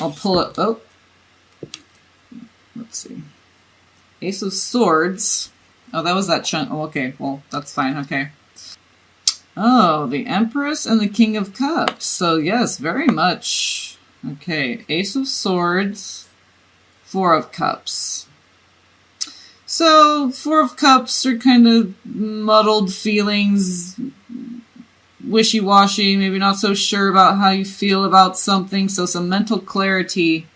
I'll pull it. Oh, let's see. Ace of Swords. Oh, that was that chunk. Oh, okay. Well, that's fine. Okay. Oh, the Empress and the King of Cups. So, yes, very much. Okay. Ace of Swords. Four of Cups. So, Four of Cups are kind of muddled feelings, wishy-washy, maybe not so sure about how you feel about something. So some mental clarity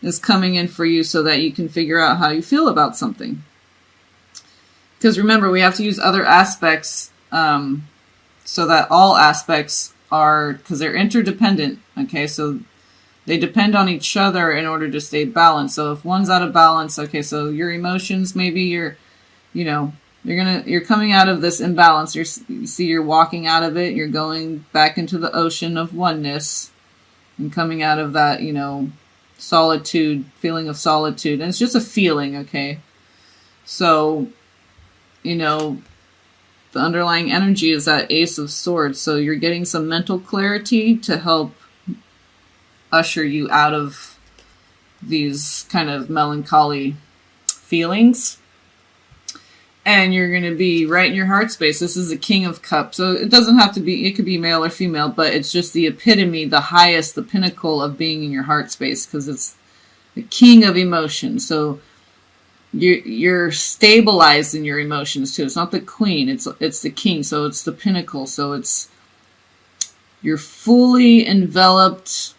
is coming in for you so that you can figure out how you feel about something. Because remember, we have to use other aspects so that all aspects are, because they're interdependent, okay? So they depend on each other in order to stay balanced. So if one's out of balance, okay, so your emotions, maybe you're coming out of this imbalance. You see you're walking out of it. You're going back into the ocean of oneness and coming out of that, solitude, feeling of solitude. And it's just a feeling, okay? So, the underlying energy is that Ace of Swords. So you're getting some mental clarity to help usher you out of these kind of melancholy feelings. And you're going to be right in your heart space. This is the King of Cups. So it doesn't have to be, it could be male or female, but it's just the epitome, the highest, the pinnacle of being in your heart space, because it's the king of emotions. So you're stabilized in your emotions too. It's not the queen, it's the king. So it's the pinnacle. So you're fully enveloped,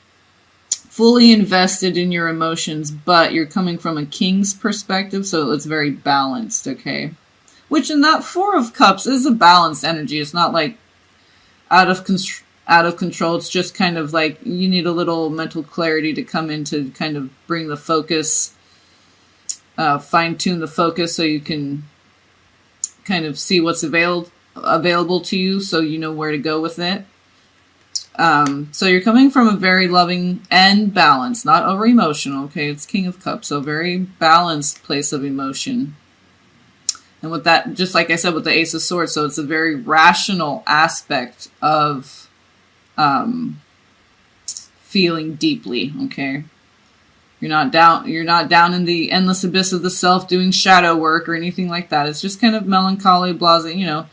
fully invested in your emotions, but you're coming from a king's perspective, so it's very balanced, okay? Which in that Four of Cups is a balanced energy. It's not like out of control. It's just kind of like you need a little mental clarity to come in to kind of bring the focus, fine-tune the focus so you can kind of see what's available to you so you know where to go with it. So you're coming from a very loving and balanced, not over emotional, okay? It's King of Cups, so very balanced place of emotion. And with that, just like I said, with the Ace of Swords, so it's a very rational aspect of feeling deeply, okay? You're not down in the endless abyss of the self doing shadow work or anything like that. It's just kind of melancholy, blasé,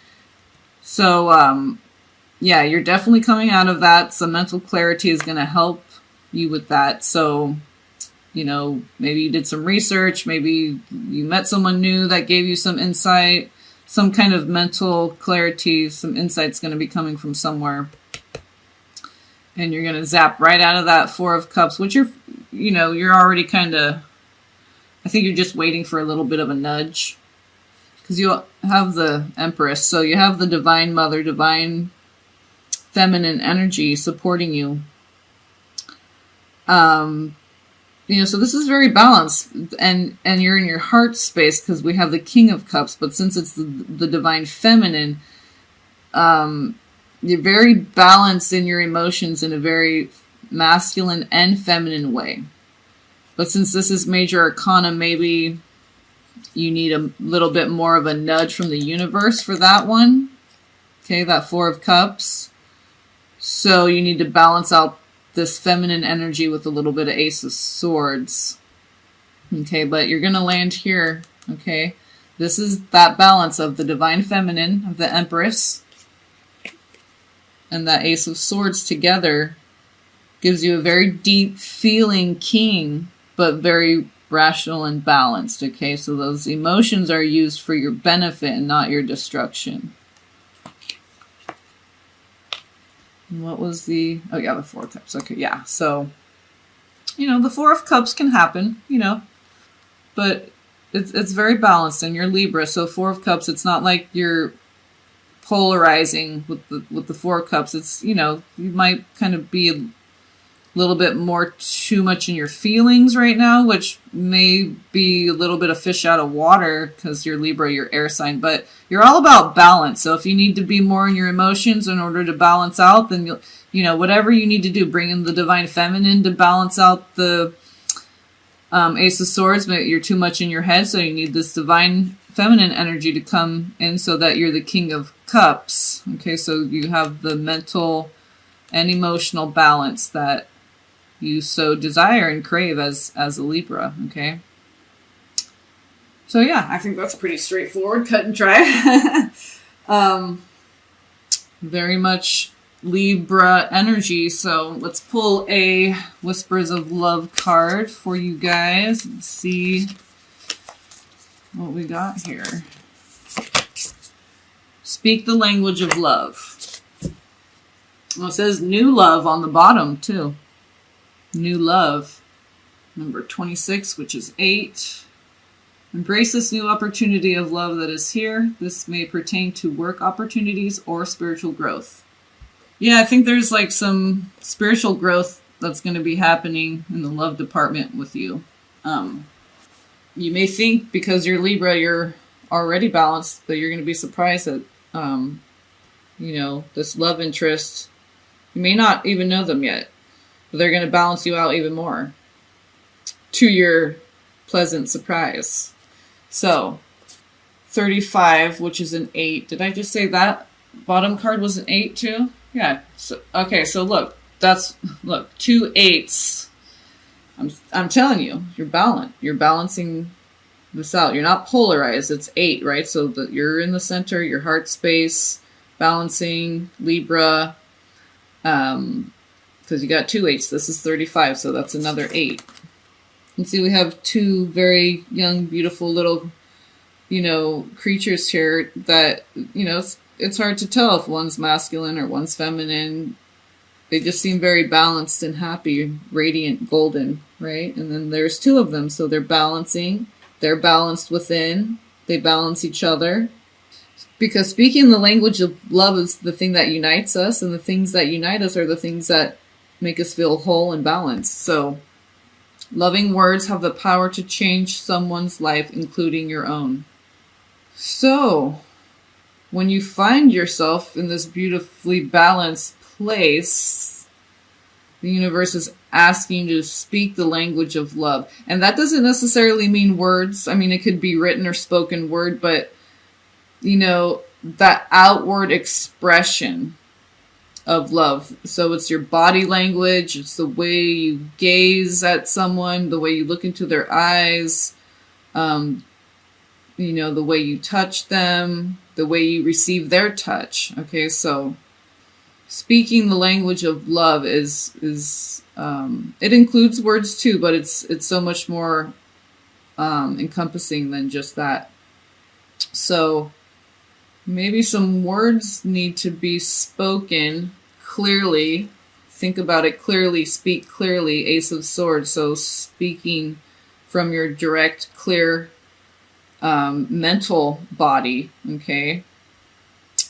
So, yeah, you're definitely coming out of that. Some mental clarity is going to help you with that. So, maybe you did some research. Maybe you met someone new that gave you some insight. Some kind of mental clarity, some insight's going to be coming from somewhere. And you're going to zap right out of that Four of Cups, which you're already kind of, I think you're just waiting for a little bit of a nudge. Because you have the Empress. So you have the Divine Mother, Divine feminine energy supporting you. So this is very balanced, and you're in your heart space because we have the King of Cups, but since it's the Divine Feminine, you're very balanced in your emotions in a very masculine and feminine way. But since this is Major Arcana, maybe you need a little bit more of a nudge from the universe for that one. Okay, that Four of Cups. So you need to balance out this feminine energy with a little bit of Ace of Swords. Okay, but you're going to land here. Okay, this is that balance of the Divine Feminine, of the Empress, and that Ace of Swords together gives you a very deep feeling king, but very rational and balanced. Okay, so those emotions are used for your benefit and not your destruction. What was the... Oh, yeah, the Four of Cups. Okay, yeah. So, the Four of Cups can happen, but it's very balanced, and you're Libra, so Four of Cups, it's not like you're polarizing with the Four of Cups. It's, you might kind of be a little bit more too much in your feelings right now, which may be a little bit of fish out of water because you're Libra, you're air sign, but you're all about balance. So if you need to be more in your emotions in order to balance out, then whatever you need to do, bring in the Divine Feminine to balance out the Ace of Swords. But you're too much in your head, so you need this Divine Feminine energy to come in so that you're the King of Cups. Okay, so you have the mental and emotional balance that you so desire and crave as a Libra, okay? So yeah, I think that's pretty straightforward, cut and dry. Very much Libra energy. So let's pull a Whispers of Love card for you guys and see what we got here. Speak the language of love. Well, it says new love on the bottom too. New love. Number 26, which is 8. Embrace this new opportunity of love that is here. This may pertain to work opportunities or spiritual growth. Yeah, I think there's like some spiritual growth that's going to be happening in the love department with you. You may think because you're Libra, you're already balanced, but you're going to be surprised that, this love interest, you may not even know them yet, but they're going to balance you out even more to your pleasant surprise. So, 35, which is an 8. Did I just say that bottom card was an 8 too? Yeah. So, okay, so look, 2 8s. I'm telling you, you're balanced. You're balancing this out. You're not polarized. It's 8, right? So that you're in the center, your heart space, balancing Libra. Because you got 2 8s. This is 35, so that's another 8. And see, we have 2 very young, beautiful little, creatures here that, it's hard to tell if one's masculine or one's feminine. They just seem very balanced and happy, radiant, golden, right? And then there's 2 of them, so they're balancing. They're balanced within. They balance each other. Because speaking the language of love is the thing that unites us, and the things that unite us are the things that make us feel whole and balanced. So, loving words have the power to change someone's life, including your own. So, when you find yourself in this beautifully balanced place, the universe is asking you to speak the language of love. And that doesn't necessarily mean words. I mean, it could be written or spoken word, but, that outward expression of love. So it's your body language, it's the way you gaze at someone, the way you look into their eyes, the way you touch them, the way you receive their touch. Okay, so speaking the language of love is it includes words too, but it's so much more encompassing than just that. So maybe some words need to be spoken clearly. Think about it clearly, speak clearly, Ace of Swords. So speaking from your direct, clear mental body, okay?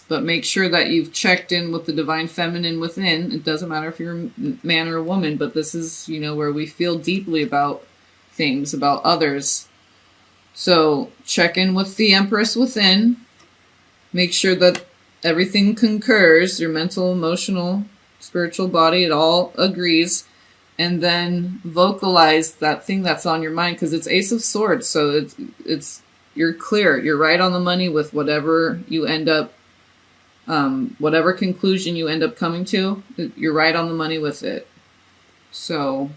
But make sure that you've checked in with the divine feminine within. It doesn't matter if you're a man or a woman, but this is, where we feel deeply about things, about others. So check in with the Empress within. Make sure that everything concurs, your mental, emotional, spiritual body, it all agrees. And then vocalize that thing that's on your mind, because it's Ace of Swords. So it's you're clear. You're right on the money with whatever you end up, whatever conclusion you end up coming to. You're right on the money with it. So,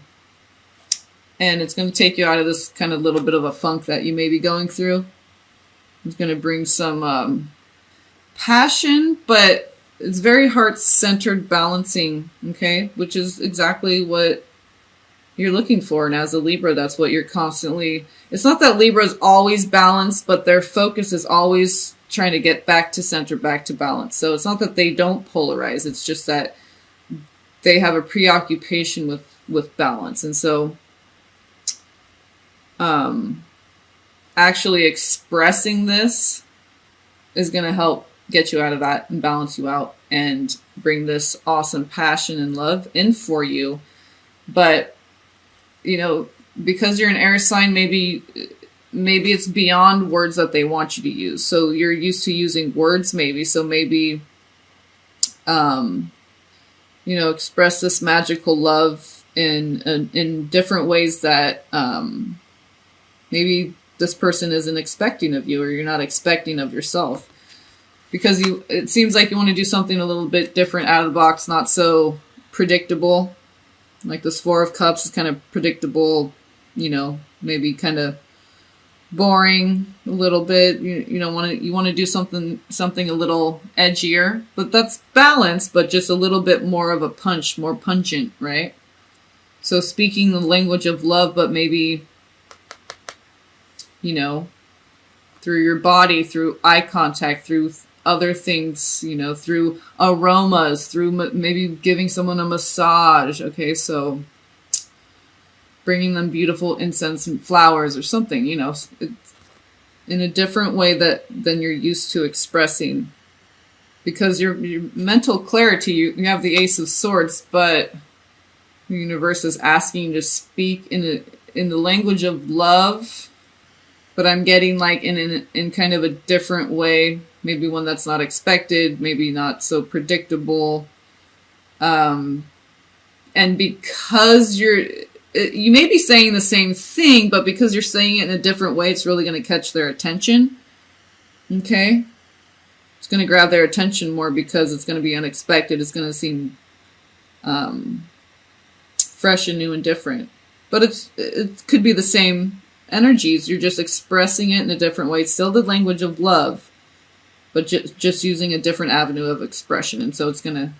and it's going to take you out of this kind of little bit of a funk that you may be going through. It's going to bring some passion, but it's very heart-centered balancing, okay? Which is exactly what you're looking for. And as a Libra, that's what you're constantly... It's not that Libra is always balanced, but their focus is always trying to get back to center, back to balance. So it's not that they don't polarize. It's just that they have a preoccupation with balance. And so actually expressing this is going to help get you out of that and balance you out and bring this awesome passion and love in for you. But, because you're an air sign, maybe it's beyond words that they want you to use. So you're used to using words maybe. So maybe, express this magical love in different ways that maybe this person isn't expecting of you, or you're not expecting of yourself. Because it seems like you want to do something a little bit different, out of the box, not so predictable. Like this Four of Cups is kind of predictable, you know, maybe kind of boring a little bit. You don't want to, you want to do something a little edgier, but that's balanced, but just a little bit more of a punch, more pungent, right? So speaking the language of love, but maybe, you know, through your body, through eye contact, through other things, you know, through aromas, through maybe giving someone a massage. Okay, so bringing them beautiful incense and flowers or something, you know, in a different way than you're used to expressing. Because your mental clarity, you have the Ace of Swords, but the universe is asking you to speak in the language of love, but I'm getting like in kind of a different way, maybe one that's not expected, maybe not so predictable. And because you may be saying the same thing, but because you're saying it in a different way, it's really going to catch their attention. Okay? It's going to grab their attention more because it's going to be unexpected. It's going to seem fresh and new and different. But it could be the same energies. You're just expressing it in a different way. It's still the language of love, but just using a different avenue of expression. And so it's going to,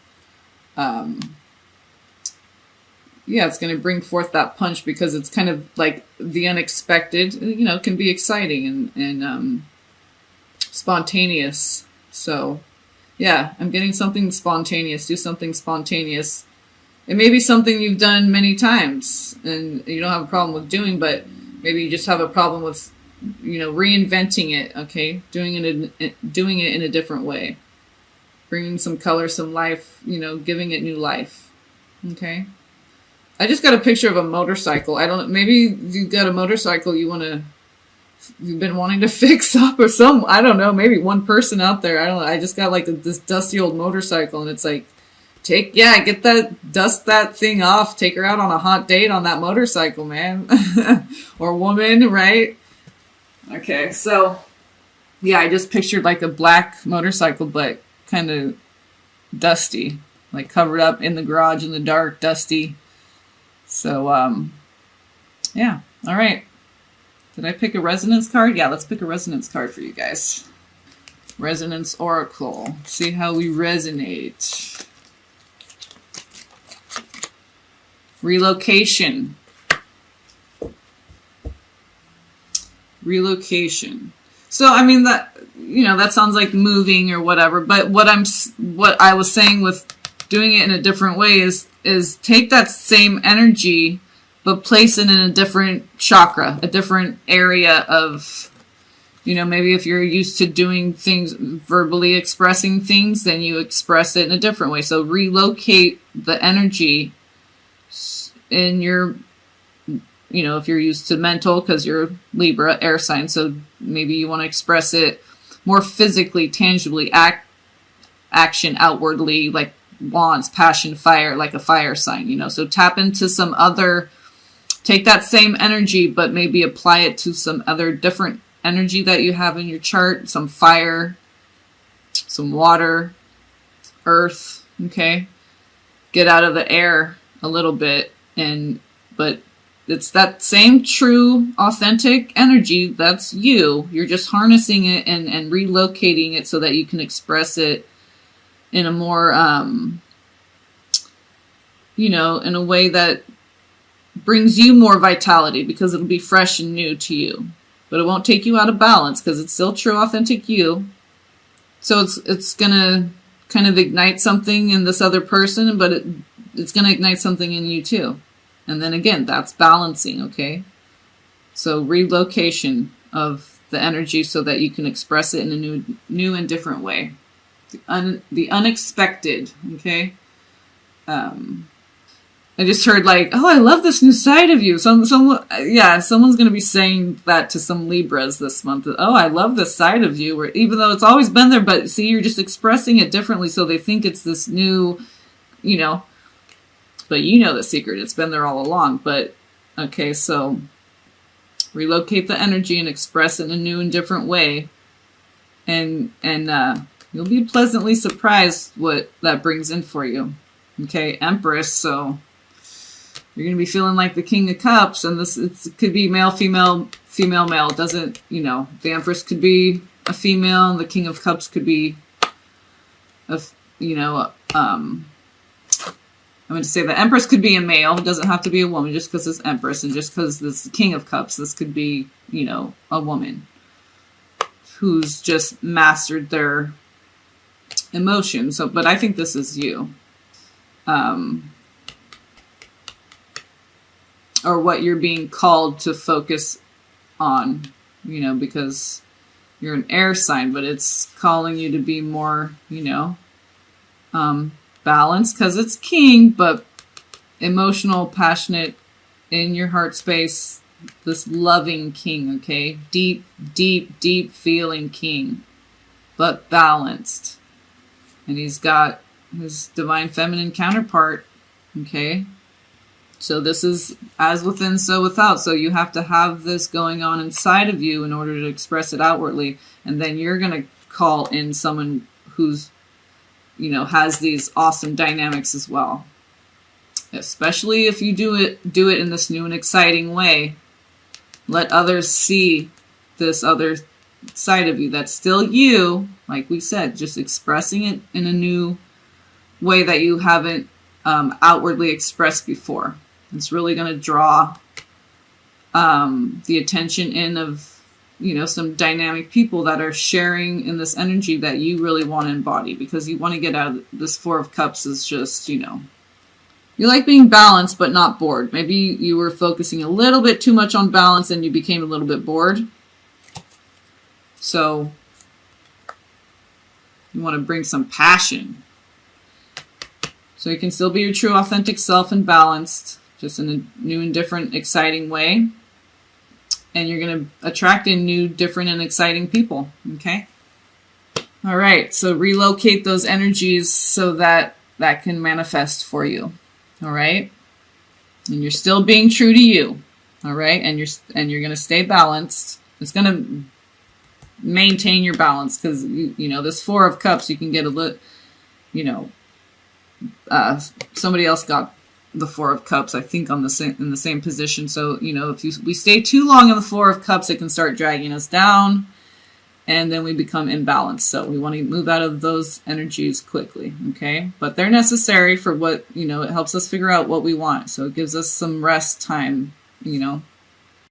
it's going to bring forth that punch because it's kind of like the unexpected, you know, can be exciting and spontaneous. So, yeah, I'm getting something spontaneous. Do something spontaneous. It may be something you've done many times and you don't have a problem with doing, but maybe you just have a problem with, you know, reinventing it, okay? Doing it in a different way. Bringing some color, some life, you know, giving it new life, okay? I just got a picture of a motorcycle. I don't, maybe you got a motorcycle you've been wanting to fix up or I don't know, maybe one person out there, I don't know. I just got like this dusty old motorcycle and it's like, dust that thing off, take her out on a hot date on that motorcycle, man. Or woman, right? Okay, so, yeah, I just pictured like a black motorcycle, but kind of dusty, like covered up in the garage in the dark, dusty. So, yeah, all right. Did I pick a resonance card? Yeah, let's pick a resonance card for you guys. Resonance Oracle. See how we resonate. Relocation. So, I mean, that, you know, that sounds like moving or whatever, but what I was saying with doing it in a different way is take that same energy, but place it in a different chakra, a different area of, you know, maybe if you're used to doing things, verbally expressing things, then you express it in a different way. So relocate the energy in your, you know, if you're used to mental, because you're Libra, air sign, so maybe you want to express it more physically, tangibly, action outwardly, like wants, passion, fire, like a fire sign, you know. So tap into some other, take that same energy, but maybe apply it to some other different energy that you have in your chart, some fire, some water, earth, okay? Get out of the air a little bit, but it's that same true, authentic energy. That's you. You're just harnessing it and relocating it so that you can express it in a more, you know, in a way that brings you more vitality because it'll be fresh and new to you. But it won't take you out of balance because it's still true, authentic you. So it's going to kind of ignite something in this other person, but it's going to ignite something in you too. And then again, that's balancing, okay? So relocation of the energy so that you can express it in a new and different way. The unexpected, okay? I just heard like, oh, I love this new side of you. Someone's going to be saying that to some Libras this month. Oh, I love this side of you. Even though it's always been there, but see, you're just expressing it differently. So they think it's this new, you know, but you know the secret. It's been there all along. But okay, so relocate the energy and express it in a new and different way. And you'll be pleasantly surprised what that brings in for you. Okay, Empress, so You're going to be feeling like the King of Cups, and it could be male, female, female, male. It doesn't, the Empress could be a female, and the King of Cups could be I'm going to say the Empress could be a male. It doesn't have to be a woman just because it's Empress, and just because this King of Cups, this could be, a woman who's just mastered their emotions. So, but I think this is you. Or what you're being called to focus on, because you're an air sign, but it's calling you to be more, balanced because it's King, but emotional, passionate, in your heart space, this loving King, okay? Deep, deep, deep feeling King, but balanced. And he's got his divine feminine counterpart, okay? So this is as within, so without. So you have to have this going on inside of you in order to express it outwardly. And then you're going to call in someone who's, has these awesome dynamics as well. Especially if you do it in this new and exciting way. Let others see this other side of you. That's still you, like we said, just expressing it in a new way that you haven't outwardly expressed before. It's really going to draw the attention in of, some dynamic people that are sharing in this energy that you really want to embody, because you want to get out of this Four of Cups is just, you like being balanced but not bored. Maybe you were focusing a little bit too much on balance and you became a little bit bored. So you want to bring some passion. So you can still be your true authentic self and balanced, just in a new and different, exciting way. And you're going to attract in new, different, and exciting people. Okay? All right. So relocate those energies so that can manifest for you. All right? And you're still being true to you. All right? And you're going to stay balanced. It's going to maintain your balance, because, this Four of Cups, you can get a little, somebody else got the Four of Cups, I think, in the same position. So, if we stay too long in the Four of Cups, it can start dragging us down, and then we become imbalanced. So we want to move out of those energies quickly, okay? But they're necessary for what, it helps us figure out what we want. So it gives us some rest time,